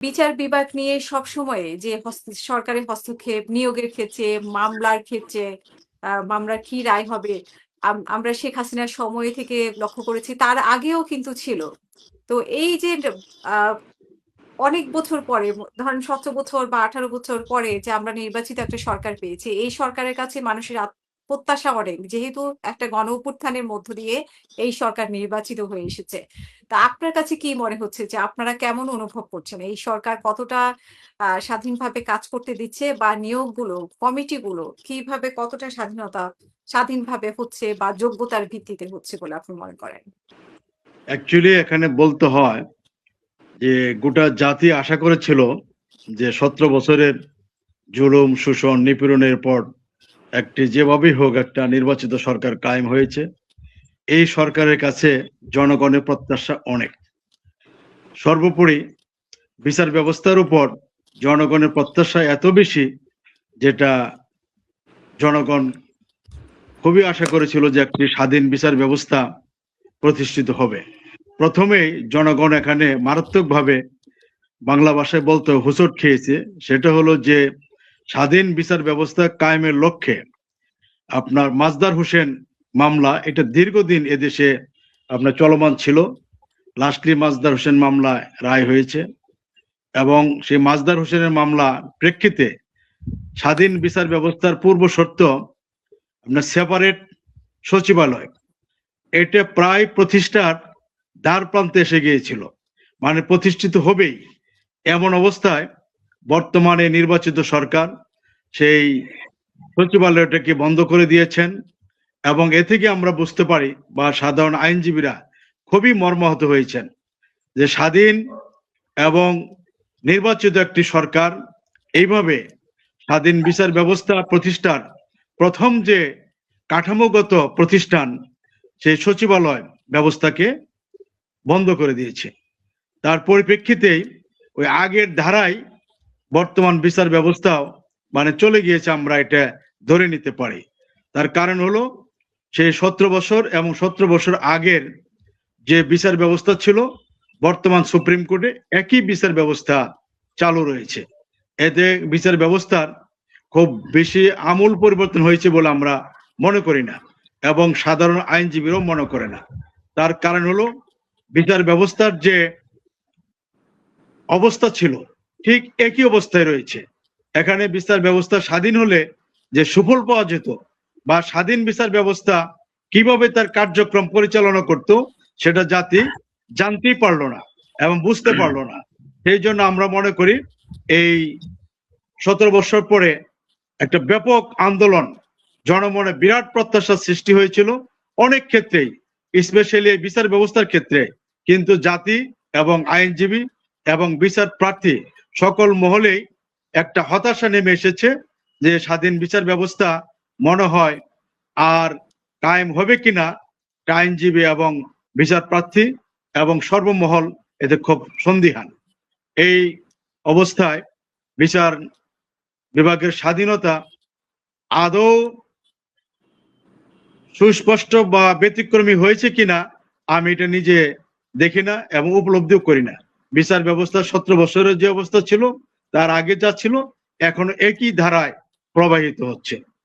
বিচার বিভাগ নিয়ে সবসময় যে সরকারি হস্তক্ষেপ, নিয়োগের ক্ষেত্রে, মামলার ক্ষেত্রে, মামলার কি রায় হবে, আমরা শেখ হাসিনার সময় থেকে লক্ষ্য করেছি, তার আগেও কিন্তু ছিল। তো এই যে আ অনেক বছর পরে ধরেন ১৭ বছর বা ১৮ বছর পরে যে আমরা নির্বাচিত একটা সরকার পেয়েছি। এই সরকারের কাছে মানুষের প্রত্যাশা অনেক। যেহেতু একটা গণ-অভ্যুত্থানের মধ্য দিয়ে এই সরকার নির্বাচিত হয়ে এসেছে। তা আপনার কাছে কি মনে হচ্ছে যে আপনারা কেমন অনুভব করছেন? এই সরকার কতটা স্বাধীনভাবে কাজ করতে দিচ্ছে বা নিয়োগগুলো, কমিটিগুলো কিভাবে কতটা স্বাধীনভাবে হচ্ছে বা যোগ্যতার ভিত্তিতে হচ্ছে বলে আপনি মনে করেন? অ্যাকচুয়ালি এখানে বলতে হয় যে গোটা জাতি আশা করেছিল যে 17 বছরের জুলুম, শোষণ, নিপীড়নের পর একটি যেভাবেই হোক একটা নির্বাচিত সরকার কায়েম হয়েছে। এই সরকারের কাছে জনগণের প্রত্যাশা অনেক। সর্বোপরি বিচার ব্যবস্থার উপর জনগণের প্রত্যাশা এত বেশি, যেটা জনগণ খুবই আশা করেছিল যে একটি স্বাধীন বিচার ব্যবস্থা প্রতিষ্ঠিত হবে। প্রথমেই জনগণ এখানে মারাত্মকভাবে, বাংলা ভাষায় বলতে হোঁচট খেয়েছে। সেটা হলো যে স্বাধীন বিচার ব্যবস্থা কায়েমের লক্ষ্যে আপনার মাজদার হোসেন মামলা, এটা দীর্ঘদিন এদেশে আপনার চলমান ছিল। লাস্টলি মাজদার হোসেন মামলায় রায় হয়েছে এবং সেই মাজদার হোসেনের মামলা প্রেক্ষিতে স্বাধীন বিচার ব্যবস্থার পূর্ব শর্ত আপনার সেপারেট সচিবালয়, এটা প্রায় প্রতিষ্ঠার দ্বার প্রান্তে এসে গিয়েছিল, মানে প্রতিষ্ঠিত হবেই। এমন অবস্থায় বর্তমানে নির্বাচিত সরকার সেই সচিবালয়টাকে বন্ধ করে দিয়েছেন এবং এ থেকে আমরা বুঝতে পারি বা সাধারণ আইনজীবীরা খুবই মর্মাহত হয়েছেন যে স্বাধীন এবং নির্বাচিত একটি সরকার এইভাবে স্বাধীন বিচার ব্যবস্থা প্রতিষ্ঠার প্রথম যে কাঠামোগত প্রতিষ্ঠান, সেই সচিবালয় ব্যবস্থাকে বন্ধ করে দিয়েছে। তার পরিপ্রেক্ষিতেই ওই আগের ধারায় বর্তমান বিচার ব্যবস্থাও মানে চলে গিয়েছে, আমরা এটা ধরে নিতে পারি। তার কারণ হলো সেই 17 বছর এবং 17 বছর আগের যে বিচার ব্যবস্থা ছিল, বর্তমান সুপ্রিম কোর্টে একই বিচার ব্যবস্থা চালু রয়েছে। এতে বিচার ব্যবস্থার খুব বেশি আমূল পরিবর্তন হয়েছে বলে আমরা মনে করি না এবং সাধারণ আইনজীবীরাও মনে করে না। তার কারণ হলো বিচার ব্যবস্থার যে অবস্থা ছিল ঠিক একই অবস্থায় রয়েছে। এখানে বিচার ব্যবস্থা স্বাধীন হলে যে সুফল পাওয়া যেত বা স্বাধীন বিচার ব্যবস্থা কিভাবে তার কার্যক্রম পরিচালনা করত, সেটা জাতি জানতেই পারলো না এবং বুঝতে পারলো না। সেই জন্য আমরা মনে করি এই 17 বছর পরে একটা ব্যাপক আন্দোলন, জনমনে বিরাট প্রত্যাশার সৃষ্টি হয়েছিল অনেক ক্ষেত্রেই, স্পেশালি এই বিচার ব্যবস্থার ক্ষেত্রে। কিন্তু জাতি এবং আইনজীবী এবং বিচার প্রার্থী সকল মহলেই একটা হতাশা নেমে এসেছে যে স্বাধীন বিচার ব্যবস্থা মনে হয় আর কায়েম হবে কিনা। আইনজীবী এবং বিচার প্রার্থী এবং সর্বমহল এতে খুব সন্দিহান। এই অবস্থায় বিচার বিভাগের স্বাধীনতা আদৌ সুস্পষ্ট বা ব্যতিক্রমী হয়েছে কিনা আমি এটা নিজে দেখি না এবং উপলব্ধিও করি না। বিচার ব্যবস্থা 17 বছরের যে অবস্থা ছিল, তার আগে যা ছিল, এখনো একই ধারায় প্রবাহিত হচ্ছে।